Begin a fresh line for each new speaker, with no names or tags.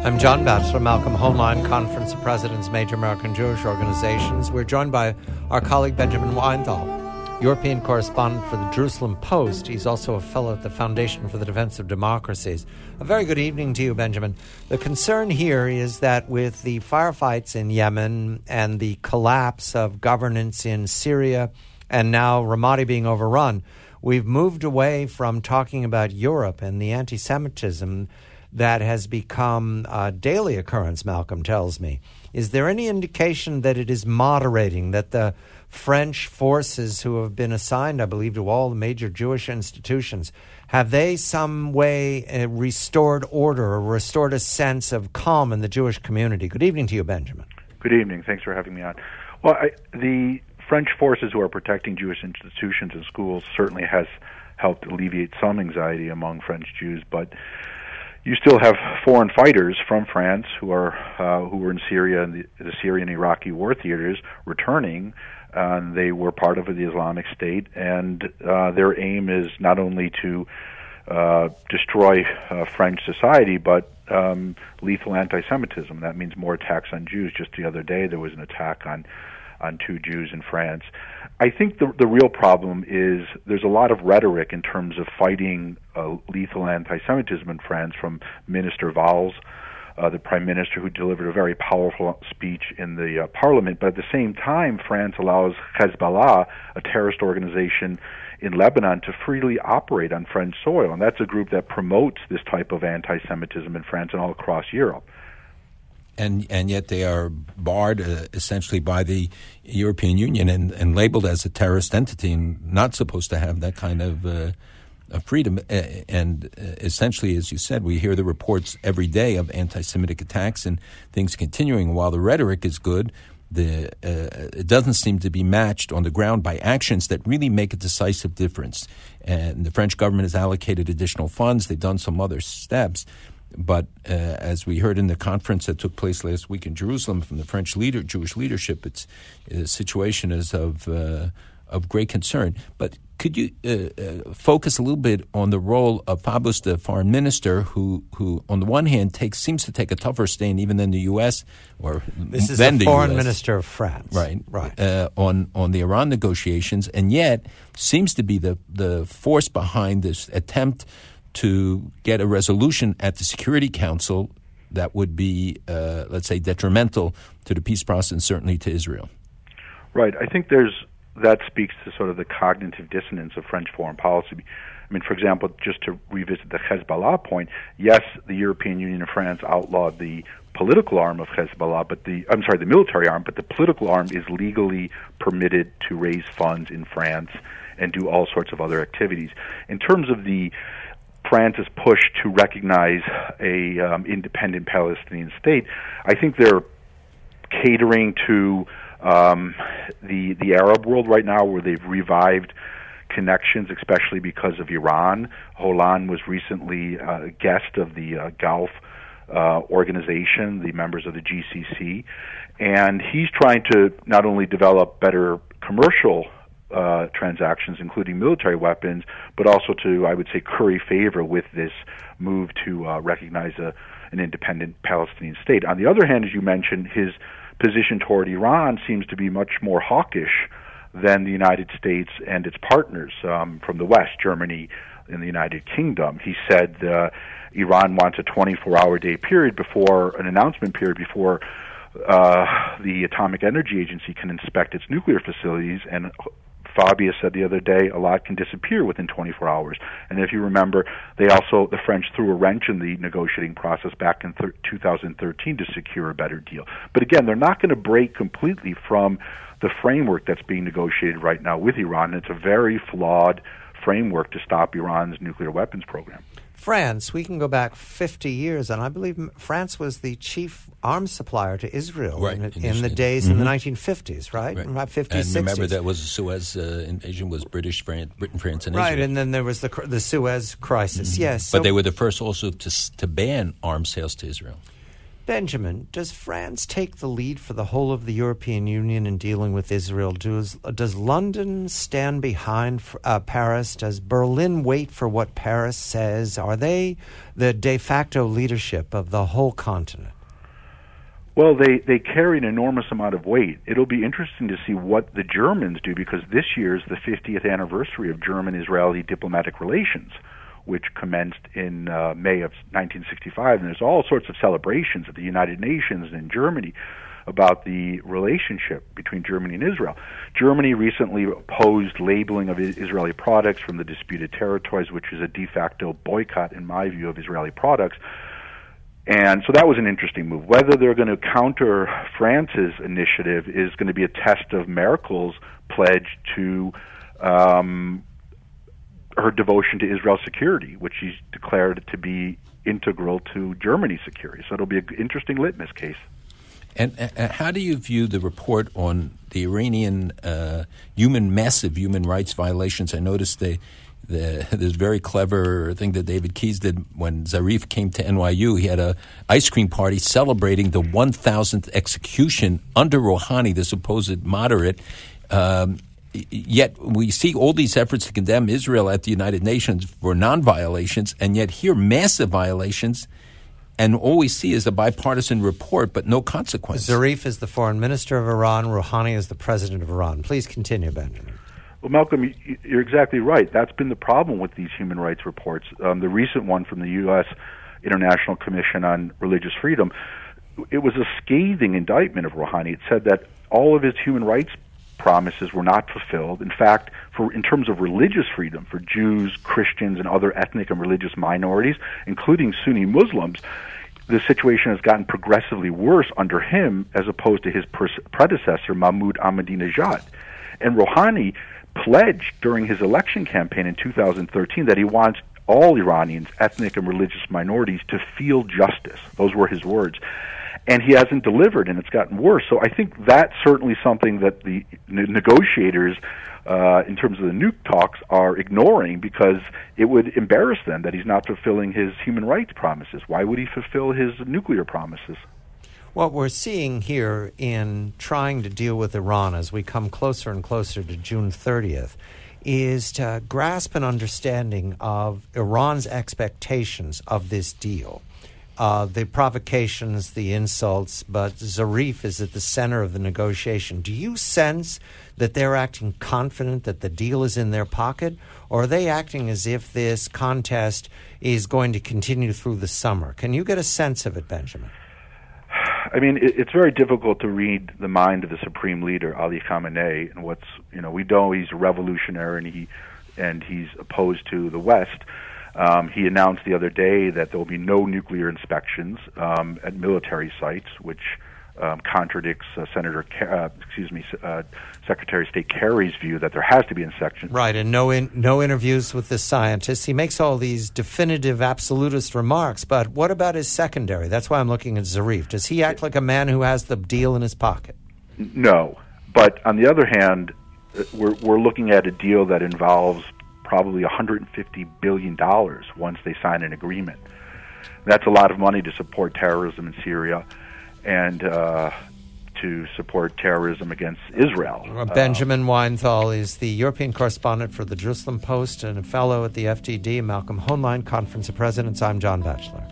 I'm John Batchelor, Malcolm Homeline, Conference of Presidents, Major American Jewish Organizations. We're joined by our colleague Benjamin Weinthal, European correspondent for the Jerusalem Post. He's also a fellow at the Foundation for the Defense of Democracies. A very good evening to you, Benjamin. The concern here is that with the firefights in Yemen and the collapse of governance in Syria and now Ramadi being overrun, we've moved away from talking about Europe and the anti-Semitism that has become a daily occurrence, Malcolm tells me. Is there any indication that it is moderating, that the French forces who have been assigned, I believe, to all the major Jewish institutions, have they some way restored order or restored a sense of calm in the Jewish community? Good evening to you, Benjamin.
Good evening. Thanks for having me on. Well, the French forces who are protecting Jewish institutions and schools certainly has helped alleviate some anxiety among French Jews, but you still have foreign fighters from France who were in Syria and the Syrian Iraqi war theaters returning. They were part of the Islamic State, and their aim is not only to destroy French society, but lethal anti-Semitism. That means more attacks on Jews. Just the other day, there was an attack on two Jews in France. I think the real problem is there's a lot of rhetoric in terms of fighting lethal anti-Semitism in France from Minister Valls, the prime minister, who delivered a very powerful speech in the parliament. But at the same time, France allows Hezbollah, a terrorist organization in Lebanon, to freely operate on French soil. And that's a group that promotes this type of anti-Semitism in France and all across Europe.
And yet they are barred essentially by the European Union and labeled as a terrorist entity and not supposed to have that kind of freedom. And essentially, as you said, we hear the reports every day of anti-Semitic attacks and things continuing. While the rhetoric is good, it doesn't seem to be matched on the ground by actions that really make a decisive difference. And the French government has allocated additional funds. They've done some other steps. But as we heard in the conference that took place last week in Jerusalem from the French Jewish leadership, the situation is of great concern. But could you focus a little bit on the role of Fabius, the foreign minister, who on the one hand seems to take a tougher stand even than the U.S. or
this is
than
the
the
foreign
US,
minister of France,
right?
On
the Iran negotiations, and yet seems to be the force behind this attempt to get a resolution at the Security Council that would be, let's say, detrimental to the peace process and certainly to Israel.
Right. I think that speaks to sort of the cognitive dissonance of French foreign policy. I mean, for example, just to revisit the Hezbollah point, yes, the European Union and France outlawed the political arm of Hezbollah, the military arm, but the political arm is legally permitted to raise funds in France and do all sorts of other activities. In terms of France's push to recognize a independent Palestinian state, I think they're catering to the Arab world right now, where they've revived connections, especially because of Iran. Hollande was recently a guest of the Gulf organization, the members of the GCC, and he's trying to not only develop better commercial transactions, including military weapons, but also to, I would say, curry favor with this move to recognize an independent Palestinian state. On the other hand, as you mentioned, his position toward Iran seems to be much more hawkish than the United States and its partners from the West, Germany and the United Kingdom. He said Iran wants a 24-hour day period before an announcement period before the Atomic Energy Agency can inspect its nuclear facilities, and Fabius said the other day a lot can disappear within 24 hours. And if you remember, the French threw a wrench in the negotiating process back in 2013 to secure a better deal. But again, they're not going to break completely from the framework that's being negotiated right now with Iran. And it's a very flawed framework to stop Iran's nuclear weapons program.
France, we can go back 50 years, and I believe France was the chief arms supplier to Israel in the days in the 1950s, right? 50s,
and
60s.
Remember, that was the Suez invasion was Britain, France, and Israel.
Right, and then there was the Suez crisis, yes.
But they were the first also to ban arms sales to Israel.
Benjamin, does France take the lead for the whole of the European Union in dealing with Israel? Does London stand behind Paris? Does Berlin wait for what Paris says? Are they the de facto leadership of the whole continent?
Well, they carry an enormous amount of weight. It'll be interesting to see what the Germans do, because this year is the 50th anniversary of German-Israeli diplomatic relations, which commenced in May of 1965. And there's all sorts of celebrations at the United Nations and in Germany about the relationship between Germany and Israel. Germany recently opposed labeling of Israeli products from the disputed territories, which is a de facto boycott, in my view, of Israeli products. And so that was an interesting move. Whether they're going to counter France's initiative is going to be a test of Merkel's pledge to her devotion to Israel's security, which she's declared to be integral to Germany's security. So it'll be an interesting litmus case.
And how do you view the report on the Iranian massive human rights violations? I noticed this very clever thing that David Keyes did when Zarif came to NYU. He had a ice cream party celebrating the 1,000th execution under Rouhani, the supposed moderate. Yet we see all these efforts to condemn Israel at the United Nations for non-violations, and yet here massive violations, and all we see is a bipartisan report, but no consequence.
Zarif is the foreign minister of Iran. Rouhani is the president of Iran. Please continue, Benjamin.
Well, Malcolm, you're exactly right. That's been the problem with these human rights reports. The recent one from the U.S. International Commission on Religious Freedom, it was a scathing indictment of Rouhani. It said that all of his human rights promises were not fulfilled. In fact, in terms of religious freedom for Jews, Christians, and other ethnic and religious minorities, including Sunni Muslims, the situation has gotten progressively worse under him as opposed to his predecessor, Mahmoud Ahmadinejad. And Rouhani pledged during his election campaign in 2013 that he wants all Iranians, ethnic and religious minorities, to feel justice. Those were his words. And he hasn't delivered, and it's gotten worse. So I think that's certainly something that the negotiators, in terms of the nuke talks, are ignoring, because it would embarrass them that he's not fulfilling his human rights promises. Why would he fulfill his nuclear promises?
What we're seeing here in trying to deal with Iran as we come closer and closer to June 30th is to grasp an understanding of Iran's expectations of this deal. The provocations, the insults, but Zarif is at the center of the negotiation. Do you sense that they're acting confident that the deal is in their pocket, or are they acting as if this contest is going to continue through the summer? Can you get a sense of it, Benjamin?
I mean, it's very difficult to read the mind of the supreme leader, Ali Khamenei, and we know he's a revolutionary and he's opposed to the West. He announced the other day that there will be no nuclear inspections at military sites, which contradicts Secretary of State Kerry's view that there has to be inspections.
Right, and no interviews with the scientists. He makes all these definitive, absolutist remarks, but what about his secondary? That's why I'm looking at Zarif. Does he act like a man who has the deal in his pocket?
No, but on the other hand, we're looking at a deal that involves probably $150 billion once they sign an agreement. That's a lot of money to support terrorism in Syria and to support terrorism against Israel.
Benjamin Weinthal is the European correspondent for the Jerusalem Post and a fellow at the FDD, Malcolm Hoenlein, Conference of Presidents. I'm John Batchelor.